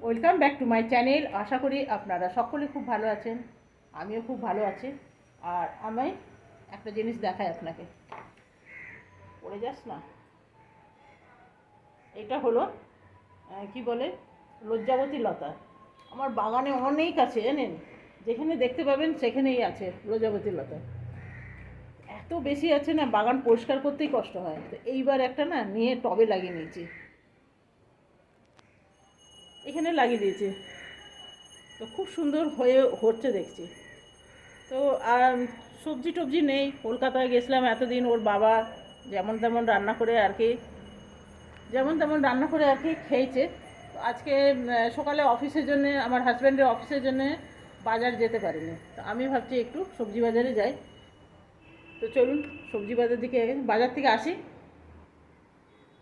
Welcome back to my channel. আশা করি আপনারা সকলে খুব ভালো আছেন, আমিও খুব ভালো আছি। আর আমি একটা জিনিস দেখাই আপনাকে, পড়ে যাস না। এটা হলো কি বলে, লজ্জাবতী লতা। আমার বাগানে অনেক আছে জানেন, যেখানে দেখতে পাবেন সেখানেই আছে লজ্জাবতী লতা। এত বেশি আছে না, বাগান পরিষ্কার করতেই কষ্ট হয়। তো এইবার একটা না নিয়ে টবে লাগিয়ে নিয়েছি, এখানে লাগিয়ে দিয়েছি। তো খুব সুন্দর হয়ে হচ্ছে দেখছি। তো আর সবজি টবজি নেই, কলকাতায় গেছিলাম এতদিন, ওর বাবা যেমন তেমন রান্না করে আর কি, খেয়েছে। তো আজকে সকালে অফিসের জন্য, আমার হাজব্যান্ডের অফিসের জন্য বাজার যেতে পারিনি। তো আমি ভাবছি একটু সবজি বাজারে যাই। তো চলুন সবজি বাজার থেকে আসি।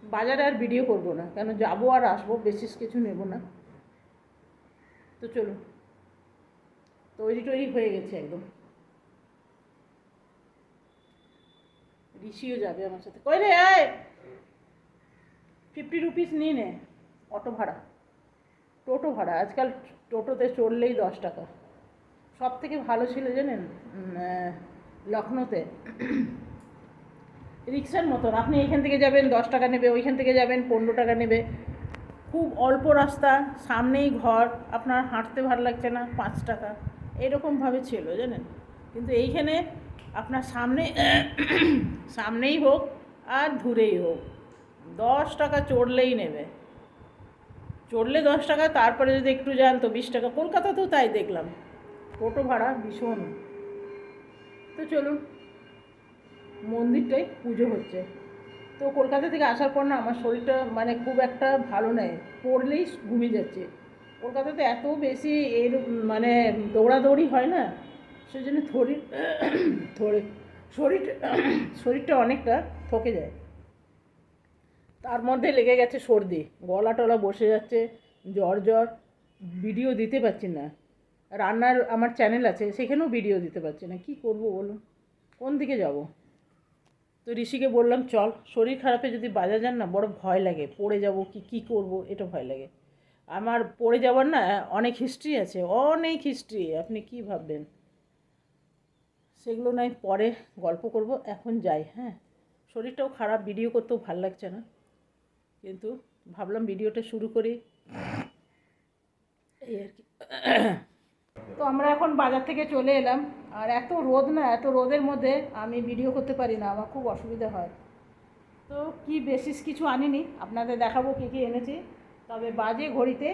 বাজারে আর ভিডিও করবো না, কেন যাবো আর আসবো, বেশি কিছু নেব না। তো চলুন, তৈরি হয়ে গেছে একদম। ঋষিও যাবে আমার সাথে। কই রে আয়, 50 রুপিস নিয়ে নে অটো ভাড়া, টোটো ভাড়া। আজকাল টোটোতে চড়লেই 10 টাকা। সব থেকে ভালো ছিল জানেন, লখনৌতে রিক্সার মতন। আপনি এখান থেকে যাবেন 10 টাকা নেবে, ওইখান থেকে যাবেন 15 টাকা নেবে। খুব অল্প রাস্তা, সামনেই ঘর, আপনার হাঁটতে ভালো লাগছে না, 5 টাকা, এরকমভাবে ছিল জানেন। কিন্তু এইখানে আপনার সামনেই হোক আর দূরেই হোক, 10 টাকা চড়লেই নেবে। চড়লে 10 টাকা, তারপরে যদি একটু যান তো 20 টাকা। কলকাতাতেও তাই দেখলাম, টোটো ভাড়া ভীষণ। তো চলুন, মন্দিরটায় পুজো হচ্ছে। তো কলকাতা থেকে আসার পর না আমার শরীরটা মানে খুব একটা ভালো নেই, পড়লেই ঘুমিয়ে যাচ্ছে। কলকাতাতে এত বেশি এর মানে দৌড়াদৌড়ি হয় না, সেই জন্য শরীরটা অনেকটা থকে যায়। তার মধ্যে লেগে গেছে সর্দি, গলা টলা বসে যাচ্ছে, জ্বর। ভিডিও দিতে পারছি না। রান্নার আমার চ্যানেল আছে, সেখানেও ভিডিও দিতে পারছি না। কি করব বলুন, কোন দিকে যাব? তো ঋষিকে বললাম চল, শরীর খারাপে যদি বাজার যান না, বড় ভয় লাগে, পড়ে যাব কি করব, এটা ভয় লাগে। আমার পড়ে যাওয়ার না অনেক হিস্ট্রি আছে, অনেক হিস্ট্রি। আপনি কি ভাববেন, সেগুলো নয় পরে গল্প করব, এখন যাই। হ্যাঁ, শরীরটাও খারাপ, ভিডিও করতেও ভাল লাগছে না, কিন্তু ভাবলাম ভিডিওটা শুরু করি, এই আর কি। তো আমরা এখন বাজার থেকে চলে এলাম। আর এত রোদ না, এত রোদের মধ্যে আমি ভিডিও করতে পারি না, আমার খুব অসুবিধা হয়। তো কি বেশি কিছু আনিনি, আপনাদের দেখাবো কী কী এনেছি। তবে বাজে ঘড়িতে,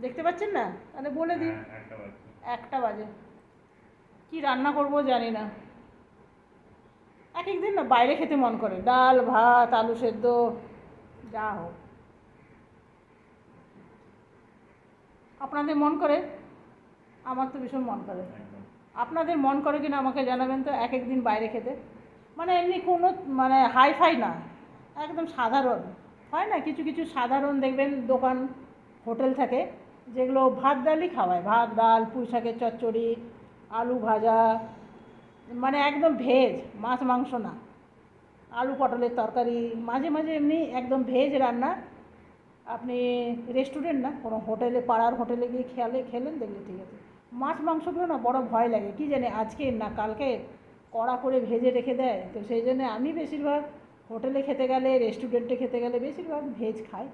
দেখতে পাচ্ছেন না, তাহলে বলে দিই, 1টা বাজে। কি রান্না করব জানি না। এক একদিন না বাইরে খেতে মন করে, ডাল ভাত আলু সেদ্ধ যা হোক। আপনাদের মন করে? আমার তো ভীষণ মন করে। আপনাদের মন করে কিনা আমাকে জানাবেন তো, এক একদিন বাইরে খেতে। মানে এমনি কোনো মানে হাইফাই না, একদম সাধারণ হয় না, কিছু কিছু সাধারণ দেখবেন দোকান হোটেল থাকে, যেগুলো ভাত ডালই খাওয়ায়, ভাত ডাল, পুঁই শাকের চচ্চড়ি, আলু ভাজা, মানে একদম ভেজ, মাছ মাংস না, আলু পটলের তরকারি, মাঝে মাঝে এমনি একদম ভেজ রান্না। আপনি রেস্টুরেন্ট না, কোনো হোটেলে, পাড়ার হোটেলে গিয়ে খেলেন, দেখলে ঠিক আছে। মাছ মাংসগুলো না বড় ভয় লাগে, কি জানে আজকে না কালকে কড়া করে ভেজে রেখে দেয়। তো সেই জন্য আমি বেশিরভাগ হোটেলে খেতে গেলে, রেস্টুরেন্টে খেতে গেলে বেশিরভাগ ভেজ খাই।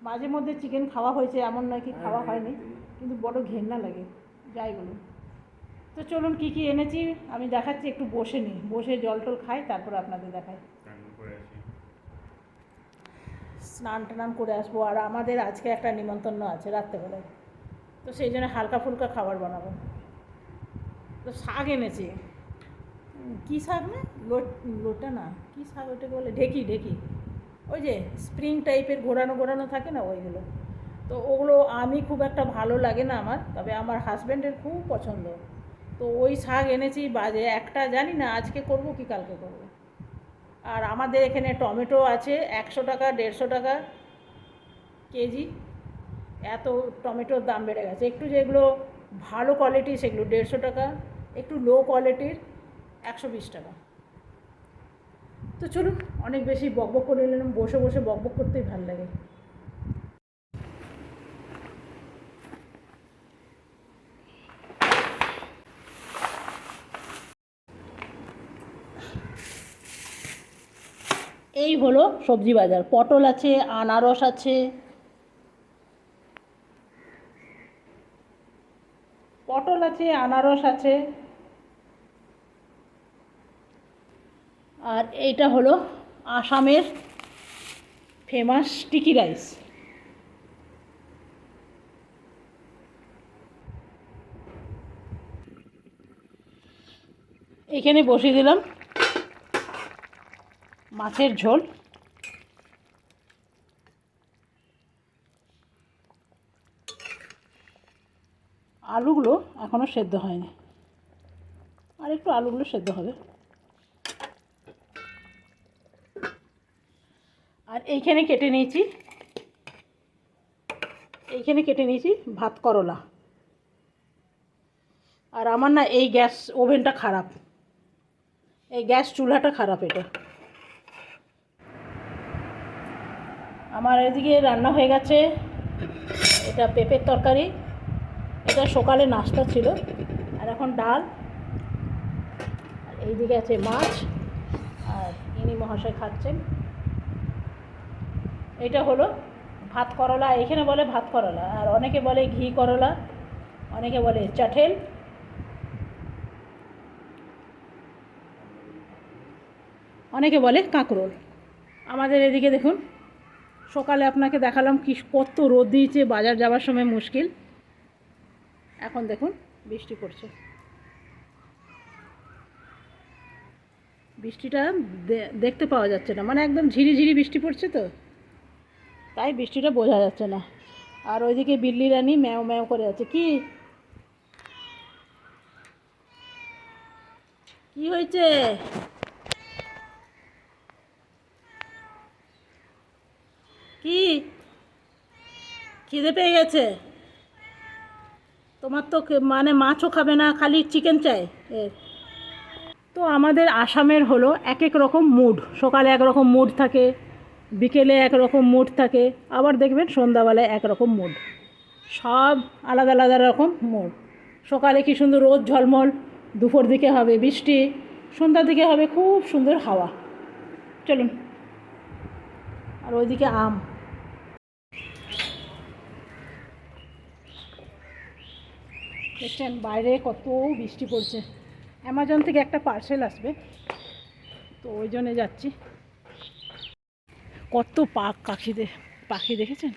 মাঝে মধ্যে চিকেন খাওয়া হয়েছে, এমন নয় কি খাওয়া হয়নি, কিন্তু বড় ঘেন্না লাগে, যাই বলুন। তো চলুন কী কী এনেছি আমি দেখাচ্ছি, একটু বসে নিই, বসে জল টল খাই, তারপরে আপনাদের দেখাই। স্নান টান করে আসবো। আর আমাদের আজকে একটা নিমন্ত্রণ আছে রাত্রেবেলায়, তো সেই জন্য হালকা ফুলকা খাবার বানাবো। তো শাক এনেছি, কী শাক না, লোটা না, কী শাক ওটাকে বলে, ঢেকি, ওই যে স্প্রিং টাইপের ঘোরানো ঘোরানো থাকে না, ওইগুলো। তো ওগুলো আমি খুব একটা ভালো লাগে না আমার, তবে আমার হাজব্যান্ডের খুব পছন্দ। তো ওই শাক এনেছি, বাজে একটা, জানি না আজকে করব কি কালকে করব। আর আমাদের এখানে টমেটো আছে 100 টাকা 150 টাকা কেজি। এত টমেটোর দাম বেড়ে গেছে। একটু যেগুলো ভালো কোয়ালিটি সেগুলো 150 টাকা, একটু লো কোয়ালিটির 120 টাকা। তো চলুন, অনেক বেশি বকবক করে নিলাম, বসে বসে বকবক করতেই ভালো লাগে। এই হলো সবজি বাজার। পটল আছে, আনারস আছে, পটল আছে, আনারস আছে, আর এইটা হলো আসামের ফেমাস স্টিকি রাইস। এখানে বসিয়ে দিলাম মাছের ঝোল। আলুগুলো এখনও সেদ্ধ হয়নি, আর একটু আলুগুলো সেদ্ধ হবে। আর এইখানে কেটে নিয়েছি ভাত করলা। আর আমার না এই গ্যাস ওভেনটা খারাপ, এই গ্যাস চুলাটা খারাপ। আমার এদিকে রান্না হয়ে গেছে। এটা পেঁপের তরকারি, এটা সকালে নাস্তা ছিল। আর এখন ডাল, আর এইদিকে আছে মাছ, আর ইনি মহাশয় খাচ্ছেন। এটা হলো ভাত করলা, এখানে বলে ভাত করলা, আর অনেকে বলে ঘি করলা, অনেকে বলে চাটেল, অনেকে বলে কাঁকরোল। আমাদের এদিকে দেখুন, সকালে আপনাকে দেখালাম কি কত রোদ দিয়েছে, বাজার যাওয়ার সময় মুশকিল। এখন দেখুন বৃষ্টি পড়ছে। বৃষ্টিটা দেখতে পাওয়া যাচ্ছে না, মানে একদম ঝিরিঝিরি বৃষ্টি পড়ছে তো, তাই বৃষ্টিটা বোঝা যাচ্ছে না। আর ওইদিকে বিল্লি রানী ম্যাও ম্যাও করে আছে। কি কি হয়েছে? কি খিদে পেয়ে গেছে তোমার? তো মানে মাছও খাবে না, খালি চিকেন চাই এর। তো আমাদের আসামের হলো এক এক রকম মুড। সকালে এক রকম মুড থাকে, বিকেলে এক রকম মুড থাকে, আবার দেখবেন সন্ধ্যাবেলায় এক রকম মুড। সব আলাদা আলাদা রকম মুড। সকালে কি সুন্দর রোদ ঝলমল, দুপুর দিকে হবে বৃষ্টি, সন্ধ্যার দিকে হবে খুব সুন্দর হাওয়া। চলুন। আর ওইদিকে আম। দেখছেন বাইরে কত বৃষ্টি পড়ছে। অ্যামাজন থেকে একটা পার্সেল আসবে, তো ওই জন্যে যাচ্ছি। কত পাখি দেখেছেন?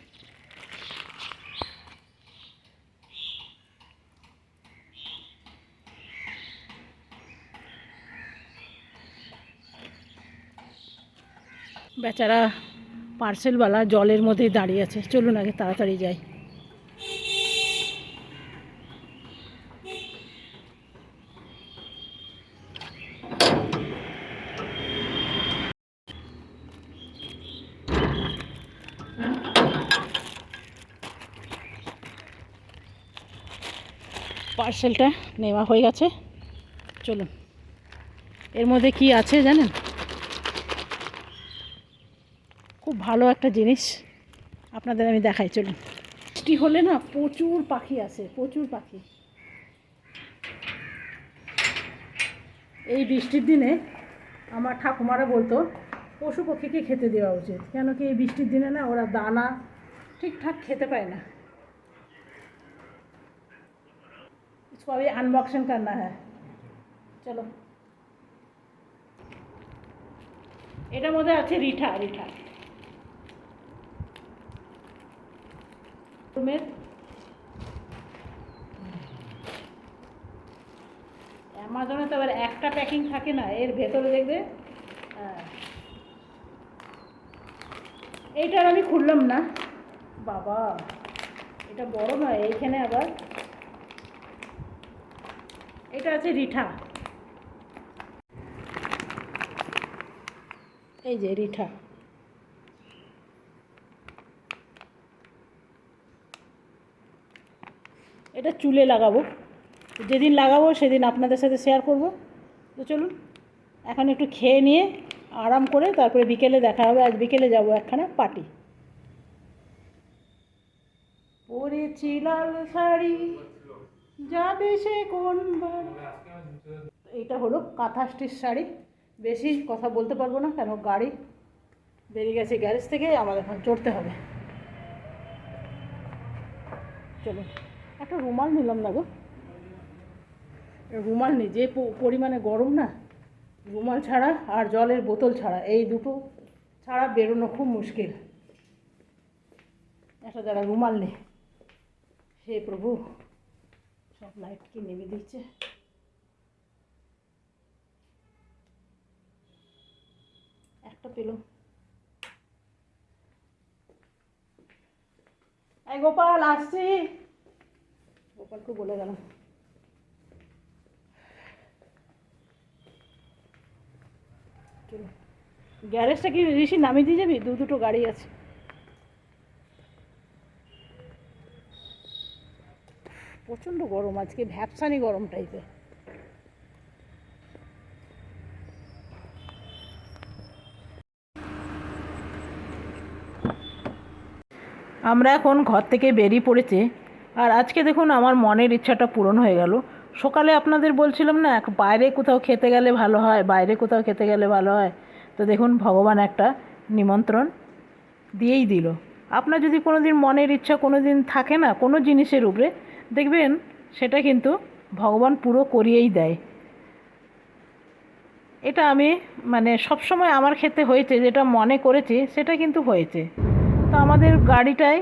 বেচারা পার্সেলওয়ালা জলের মধ্যেই দাঁড়িয়ে আছে। চলুন আগে তাড়াতাড়ি যাই। পার্সেলটা নেওয়া হয়ে গেছে, চলুন। এর মধ্যে কি আছে জানেন? খুব ভালো একটা জিনিস আপনাদের আমি দেখাই, চলুন। বৃষ্টি হলে না প্রচুর পাখি আসে, প্রচুর পাখি। এই বৃষ্টির দিনে আমার ঠাকুমারা বলতো পশু পক্ষীকে খেতে দেওয়া উচিত, কেন কি এই বৃষ্টির দিনে না ওরা দানা ঠিকঠাক খেতে পায় না। इसको अभी अनबॉक्सिंग करना है, चलो। এটার মধ্যে আছে রিঠা। অ্যামাজনে তো আবার একটা প্যাকিং থাকে না, এর ভেতরে দেখবে। এইটার আমি খুললাম না, বাবা এটা বড় নয়। এইখানে আবার এটা আছে রিঠা, এই যে রিঠা। এটা চুলে লাগাবো, যেদিন লাগাবো সেদিন আপনাদের সাথে শেয়ার করব। তো চলুন এখন একটু খেয়ে নিয়ে আরাম করে তারপরে বিকেলে দেখা হবে। আজ বিকেলে যাব একখানা পার্টি। পরেছি লাল শাড়ি, যাবে সে কোন বাড়ি। এইটা হলো কাঁথা স্টিচ শাড়ি। বেশি কথা বলতে পারবো না, কেন গাড়ি বেরিয়ে গেছে গ্যারেজ থেকে, আমাদের এখন চড়তে হবে। চলো, একটা রুমাল নিলাম না গো, রুমাল নেই, যে পরিমাণে গরম না, রুমাল ছাড়া আর জলের বোতল ছাড়া, এই দুটো ছাড়া বেরোনো খুব মুশকিল। একটা যারা রুমাল নেই, হে প্রভু, সব লাইট কি নেমে দিচ্ছে। একটা পেলাম। এই গোপাল, আসছি। গোপালকে বলে গেলাম। চলো, গ্যারেজটা কি ঋষি নামিয়ে দিয়ে যাবি? দুটো গাড়ি আছে। প্রচণ্ড গরম আজকে, ভ্যাপসানি গরম টাইপের। আমরা এখন ঘর থেকে বেরিয়ে পড়েছি, আর আজকে দেখুন আমার মনের ইচ্ছাটা পূরণ হয়ে গেল। সকালে আপনাদের বলছিলাম না, বাইরে কোথাও খেতে গেলে ভালো হয়, বাইরে কোথাও খেতে গেলে ভালো হয়। তো দেখুন, ভগবান একটা নিমন্ত্রণ দিয়েই দিল। আপনার যদি কোনো দিন মনের ইচ্ছা কোনো দিন থাকে না কোনো জিনিসের উপরে, দেখবেন সেটা কিন্তু ভগবান পুরো করিয়েই দেয়। এটা আমি মানে সবসময় আমার ক্ষেত্রে হয়েছে, যেটা মনে করেছি সেটা কিন্তু হয়েছে। তো আমাদের গাড়িটায়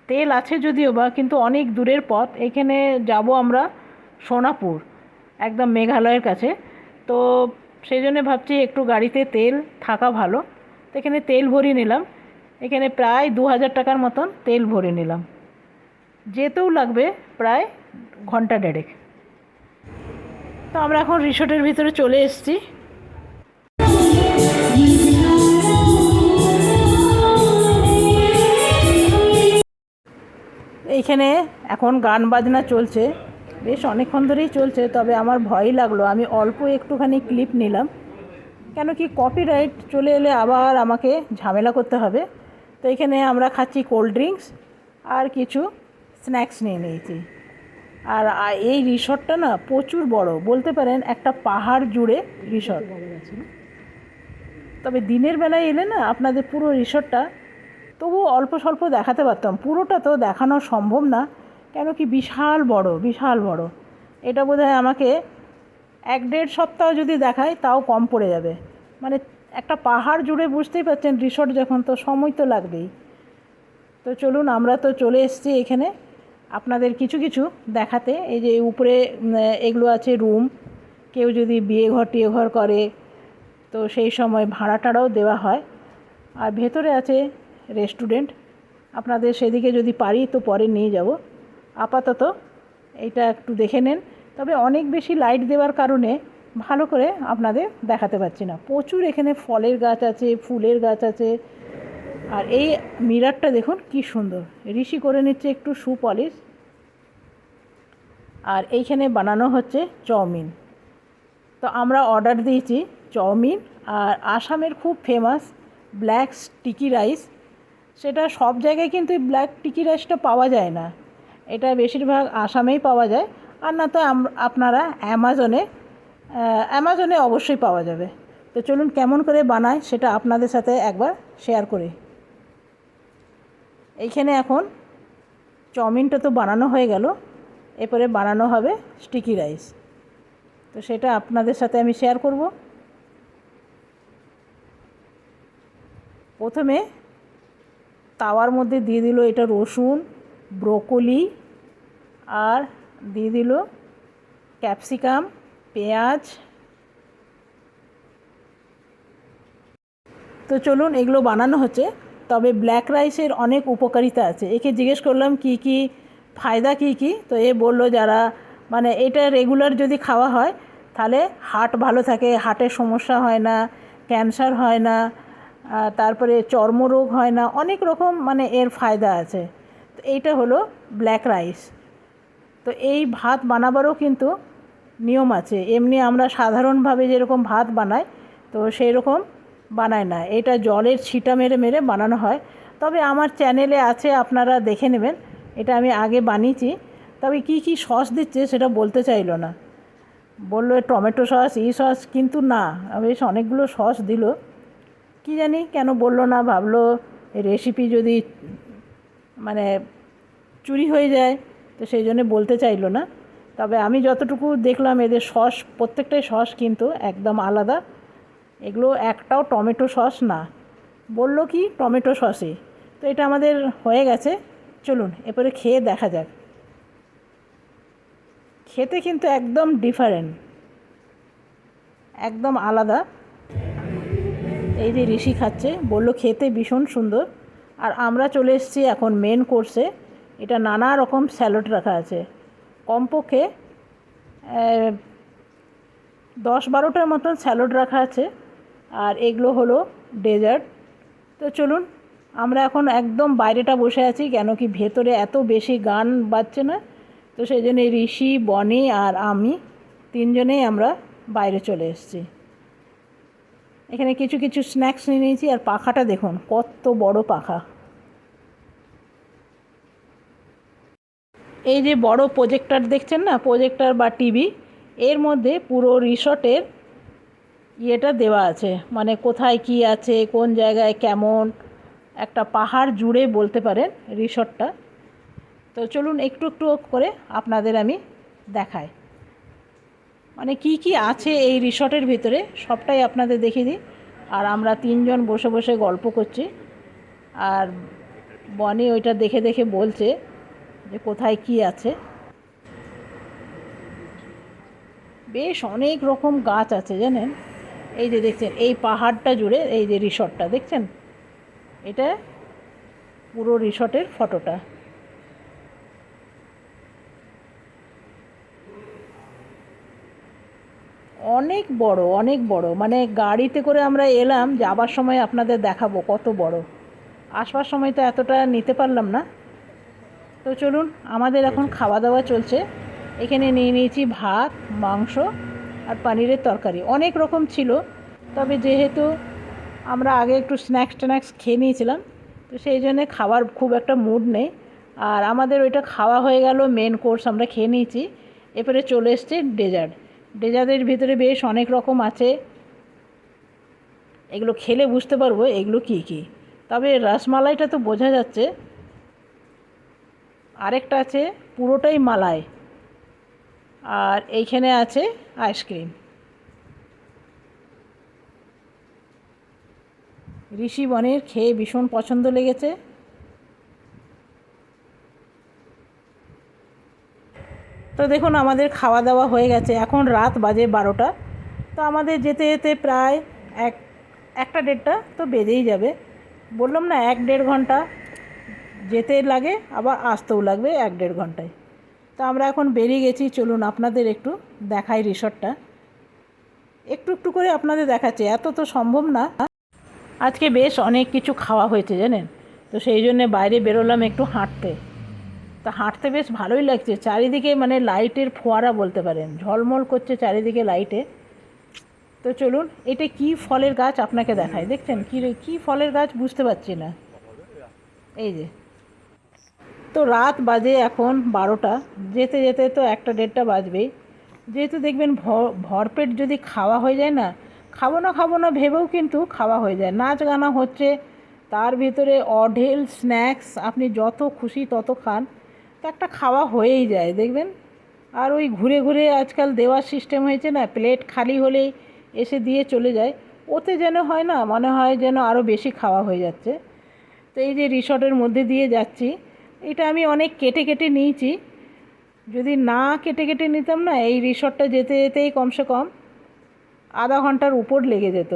তেল আছে যদিও বা, কিন্তু অনেক দূরের পথ। এখানে যাব আমরা সোনাপুর, একদম মেঘালয়ের কাছে। তো সেই জন্য ভাবছি একটু গাড়িতে তেল থাকা ভালো। তো এখানে তেল ভরিয়ে নিলাম, এখানে প্রায় 2000 টাকার মতন তেল ভরে নিলাম। যেতেও লাগবে প্রায় ঘন্টা দেড়েক। তো আমরা এখন রিসোর্টের ভিতরে চলে এসেছি। এইখানে এখন গান বাজনা চলছে, বেশ অনেকক্ষণ ধরেই চলছে। তবে আমার ভয়ই লাগলো, আমি অল্প একটুখানি ক্লিপ নিলাম, কেন কি কপিরাইট চলে এলে আবার আমাকে ঝামেলা করতে হবে। তো এখানে আমরা খাচ্ছি কোল্ড ড্রিঙ্কস আর কিছু স্ন্যাক্স নিয়ে নিয়েছি। আর এই রিসর্টটা না প্রচুর বড়, বলতে পারেন একটা পাহাড় জুড়ে রিসর্ট। তবে দিনের বেলায় এলে না আপনাদের পুরো রিসর্টটা তবু অল্প স্বল্প দেখাতে পারতাম, পুরোটা তো দেখানো সম্ভব না, কেন কি বিশাল বড়, বিশাল বড়। এটা বোধহয় আমাকে 1-1.5 সপ্তাহ যদি দেখায় তাও কম পড়ে যাবে। মানে একটা পাহাড় জুড়ে, বুঝতেই পারছেন রিসর্ট যখন, তো সময় তো লাগবেই। তো চলুন, আমরা তো চলে এসেছি এখানে আপনাদের কিছু কিছু দেখাতে। এই যে উপরে এগুলো আছে রুম, কেউ যদি বিয়ে ঘর টিয়ে ঘর করে তো সেই সময় ভাড়াটাড়াও দেওয়া হয়। আর ভেতরে আছে রেস্টুরেন্ট, আপনাদের সেদিকে যদি পারি তো পরে নিয়ে যাব। আপাতত এইটা একটু দেখে নেন। তবে অনেক বেশি লাইট দেওয়ার কারণে ভালো করে আপনাদের দেখাতে পারছি না। প্রচুর এখানে ফলের গাছ আছে, ফুলের গাছ আছে। আর এই মিরারটা দেখুন কি সুন্দর, ঋষি করে নিচ্ছে একটু শু পলিশ। আর এইখানে বানানো হচ্ছে চাউমিন। তো আমরা অর্ডার দিয়েছি চাউমিন, আর আসামের খুব ফেমাস ব্ল্যাক স্টিকি রাইস। সেটা সব জায়গায় কিন্তু ব্ল্যাক স্টিকি রাইসটা পাওয়া যায় না, এটা বেশিরভাগ আসামেই পাওয়া যায়। আর না তো আপনারা অ্যামাজনে অবশ্যই পাওয়া যাবে। তো চলুন কেমন করে বানায় সেটা আপনাদের সাথে একবার শেয়ার করি। এইখানে এখন চাউমিনটা তো বানানো হয়ে গেল, এরপরে বানানো হবে স্টিকি রাইস। তো সেটা আপনাদের সাথে আমি শেয়ার করব। প্রথমে তাওয়ার মধ্যে দিয়ে দিল এটা রসুন, ব্রোকলি, আর দিয়ে দিল ক্যাপসিকাম, পেঁয়াজ। তো চলুন, এগুলো বানানো হচ্ছে। তবে ব্ল্যাক রাইসের অনেক উপকারিতা আছে। একে জিজ্ঞেস করলাম কি কি ফায়দা, কি কি, তো এ বললো যারা মানে এটা রেগুলার যদি খাওয়া হয় তাহলে হার্ট ভালো থাকে, হার্টের সমস্যা হয় না, ক্যান্সার হয় না, তারপরে চর্মরোগ হয় না, অনেক রকম মানে এর ফায়দা আছে। তো এইটা হলো ব্ল্যাক রাইস। তো এই ভাত বানাবারও কিন্তু নিয়ম আছে। এমনি আমরা সাধারণভাবে যেরকম ভাত বানাই তো সেই রকম বানায় না, এটা জলের ছিটা মেরে মেরে বানানো হয়। তবে আমার চ্যানেলে আছে, আপনারা দেখে নেবেন, এটা আমি আগে বানিয়েছি। তবে কি কি সস দিচ্ছে সেটা বলতে চাইলো না, বললো টমেটো সস, এই সস, কিন্তু না, বেশ অনেকগুলো সস দিল। কি জানি কেন বললো না, ভাবলো রেসিপি যদি মানে চুরি হয়ে যায়, তো সেই জন্য বলতে চাইলো না। তবে আমি যতটুকু দেখলাম এদের সস, প্রত্যেকটাই সস কিন্তু একদম আলাদা। এগুলো একটাও টমেটো সস না, বললো কি টমেটো সসই। তো এটা আমাদের হয়ে গেছে, চলুন এরপরে খেয়ে দেখা যাক। খেতে কিন্তু একদম ডিফারেন্ট, একদম আলাদা। এই যে ঋষি খাচ্ছে, বললো খেতে ভীষণ সুন্দর। আর আমরা চলে এসেছি এখন মেন কোর্সে। এটা নানা রকম স্যালাড রাখা আছে, কমপক্ষে 10-12টার মতন স্যালাড রাখা আছে। আর এগুলো হলো ডেজার্ট। তো চলুন, আমরা এখন একদম বাইরেটা বসে আছি, কেন কি ভেতরে এত বেশি গান বাজছে না। তো সেই জন্য ঋষি, বনি আর আমি তিনজনেই আমরা বাইরে চলে এসেছি। এখানে কিছু কিছু স্ন্যাক্স নিয়ে নিয়েছি। আর পাখাটা দেখুন কত বড় পাখা। এই যে বড় প্রজেক্টর দেখছেন না, প্রজেক্টর বা টিভি, এর মধ্যে পুরো রিসর্টের ইয়েটা দেওয়া আছে, মানে কোথায় কি আছে, কোন জায়গায় কেমন, একটা পাহাড় জুড়ে বলতে পারেন রিসর্টটা। তো চলুন একটু একটু করে আপনাদের আমি দেখাই, মানে কি কি আছে এই রিসর্টের ভিতরে সবটাই আপনাদের দেখিয়ে দিই। আর আমরা তিনজন বসে বসে গল্প করছি, আর বনি ওইটা দেখে দেখে বলছে যে কোথায় কি আছে। বেশ অনেক রকম গাছ আছে জানেন। এই যে দেখছেন এই পাহাড়টা জুড়ে এই যে রিসর্টটা দেখছেন, এটা পুরো রিসর্টের ফটোটা। অনেক বড়, অনেক বড়, মানে গাড়িতে করে আমরা এলাম, যাবার সময় আপনাদের দেখাবো কত বড়। আসবার সময় তো এতটা নিতে পারলাম না। তো চলুন, আমাদের এখন খাওয়া দাওয়া চলছে। এখানে নিয়ে নিয়েছি ভাত, মাংস আর পনিরের তরকারি, অনেক রকম ছিল। তবে যেহেতু আমরা আগে একটু স্ন্যাক্স ট্যাক্স খেয়ে নিয়েছিলাম, তো সেই জন্যে খাওয়ার খুব একটা মুড নেই। আর আমাদের ওইটা খাওয়া হয়ে গেল, মেন কোর্স আমরা খেয়ে নিয়েছি। এরপরে চলে এসছে ডেজার্ট। ডেজার্টের ভিতরে বেশ অনেক রকম আছে, এগুলো খেলে বুঝতে পারবো এগুলো কি কি। তবে রসমালাইটা তো বোঝা যাচ্ছে। আরেকটা আছে পুরোটাই মালাই। আর এইখানে আছে আইসক্রিম। ঋষি বনের খেয়ে ভীষণ পছন্দ লেগেছে। তো দেখুন আমাদের খাওয়া দাওয়া হয়ে গেছে, এখন রাত বাজে 12টা। তো আমাদের যেতে যেতে প্রায় একটা দেড়টা তো বেজেই যাবে। বললাম না 1-1.5 ঘন্টা যেতে লাগে, আবার আসতেও লাগবে 1-1.5 ঘন্টায়। তো আমরা এখন বেরিয়ে গেছি, চলুন আপনাদের একটু দেখাই রিসর্টটা। একটু একটু করে আপনাদের দেখাচ্ছে, এত তো সম্ভব না। আজকে বেশ অনেক কিছু খাওয়া হয়েছে জানেন, তো সেই জন্যে বাইরে বেরোলাম একটু হাঁটতে। তা হাঁটতে বেশ ভালোই লাগছে, চারিদিকে মানে লাইটের ফোয়ারা বলতে পারেন, ঝলমল করছে চারিদিকে লাইটে। তো চলুন, এটা কি ফলের গাছ আপনাকে দেখায়, দেখছেন কি ফলের গাছ বুঝতে পারছি না। এই যে, তো রাত বাজে এখন 12টা, যেতে যেতে তো 1-1.5টা বাজবেই। যেহেতু দেখবেন ভরপেট যদি খাওয়া হয়ে যায় না, খাবো না ভেবেও কিন্তু খাওয়া হয়ে যায়। নাচ গানা হচ্ছে, তার ভিতরে অঢেল স্ন্যাক্স, আপনি যত খুশি তত খান, তো একটা খাওয়া হয়েই যায় দেখবেন। আর ওই ঘুরে ঘুরে আজকাল দেওয়ার সিস্টেম হয়েছে না, প্লেট খালি হলেই এসে দিয়ে চলে যায়, ওতে যেন হয় না, মনে হয় যেন আরও বেশি খাওয়া হয়ে যাচ্ছে। তো এই যে রিসর্টের মধ্যে দিয়ে যাচ্ছি, এটা আমি অনেক কেটে কেটে নিয়েছি। যদি না কেটে কেটে নিতাম না, এই রিসর্টটা যেতে যেতেই কমসে কম আধা ঘন্টার উপর লেগে যেত।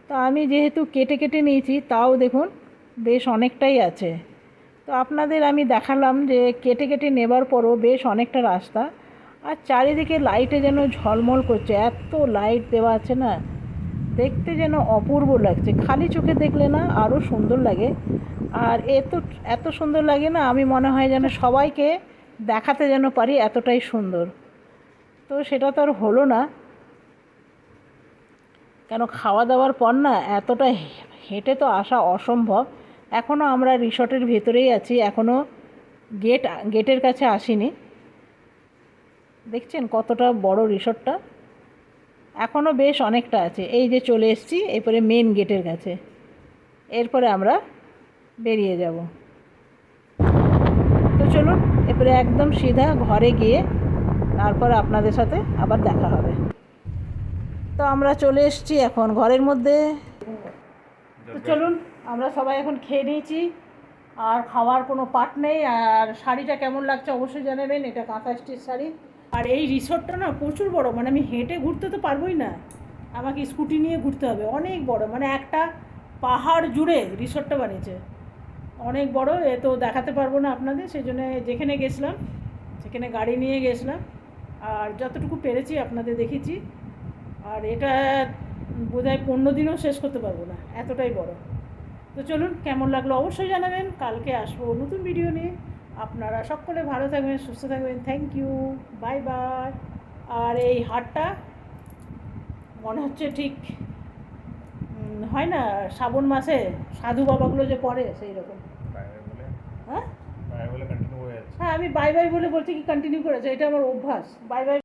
তো আমি যেহেতু কেটে কেটে নিয়েছি, তাও দেখুন বেশ অনেকটাই আছে। তো আপনাদের আমি দেখালাম যে কেটে কেটে নেবার পরও বেশ অনেকটা রাস্তা। আর চারিদিকে লাইটে যেন ঝলমল করছে, এত লাইট দেওয়া আছে না, দেখতে যেন অপূর্ব লাগছে। খালি চোখে দেখলে না আরও সুন্দর লাগে। আর এত সুন্দর লাগে না, আমি মনে হয় যেন সবাইকে দেখাতে যেন পারি, এতটাই সুন্দর। তো সেটা তো আর হলো না, কেন খাওয়া দাওয়ার পর না এতটা হেঁটে তো আসা অসম্ভব। এখনও আমরা রিসর্টের ভেতরেই আছি, এখনও গেটের কাছে আসিনি। দেখছেন কতটা বড় রিসর্টটা, এখনও বেশ অনেকটা আছে। এই যে চলে এসেছি এরপরে মেন গেটের কাছে। এরপরে আমরা বেরিয়ে যাব। তো চলুন এরপরে একদম সিধা ঘরে গিয়ে তারপরে আপনাদের সাথে আবার দেখা হবে। তো আমরা চলে এসেছি এখন ঘরের মধ্যে। তো চলুন আমরা সবাই এখন খেয়ে নিয়েছি, আর খাওয়ার কোনো পাট নেই। আর শাড়িটা কেমন লাগছে অবশ্যই জানাবেন, এটা কাঁথা স্টিচ শাড়ি। আর এই রিসর্টটা না প্রচুর বড়, মানে আমি হেঁটে ঘুরতে তো পারবোই না, আমাকে স্কুটি নিয়ে ঘুরতে হবে। অনেক বড়, মানে একটা পাহাড় জুড়ে রিসর্টটা বানিয়েছে, অনেক বড়। এ তো দেখাতে পারবো না আপনাদের, সেই জন্য যেখানে গেছিলাম সেখানে গাড়ি নিয়ে গেছিলাম, আর যতটুকু পেরেছি আপনাদের দেখেছি। আর এটা বোধহয় 15 দিনও শেষ করতে পারবো না, এতটাই বড়। তো চলুন, কেমন লাগলো অবশ্যই জানাবেন। কালকে আসবো নতুন ভিডিও নিয়ে। আপনারা সকলে ভালো থাকবেন, সুস্থ থাকবেন। Thank you, bye bye. আর এই হাটটা মনে হচ্ছে ঠিক হয় না শ্রাবণ মাসে সাধু বাবাগুলো যে পড়ে সেই রকম। হ্যাঁ, হ্যাঁ আমি বাই বাই বলে বলছি কি কন্টিনিউ করেছে, এটা আমার অভ্যাস। Bye bye.